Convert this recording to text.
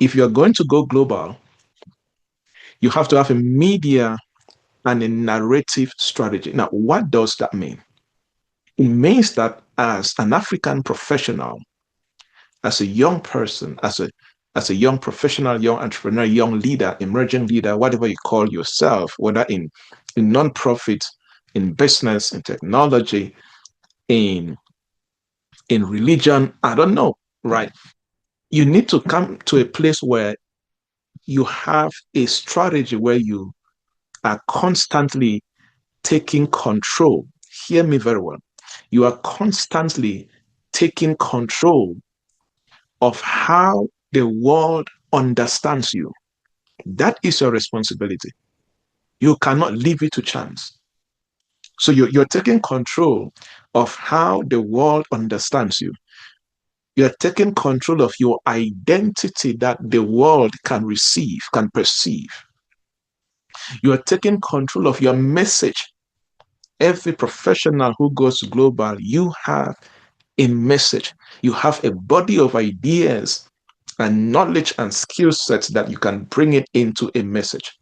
if you're going to go global, you have to have a media and a narrative strategy. Now, what does that mean? It means that as an African professional, as a young person, as a young professional, young entrepreneur, young leader, emerging leader, whatever you call yourself, whether in nonprofit, in business, in technology, in religion, I don't know, right? You need to come to a place where you have a strategy where you are constantly taking control. Hear me very well. You are constantly taking control of how the world understands you. That is your responsibility. You cannot leave it to chance. So you're taking control of how the world understands you. You're taking control of your identity that the world can receive, can perceive. You are taking control of your message. Every professional who goes global, you have a message. You have a body of ideas and knowledge and skill sets that you can bring it into a message.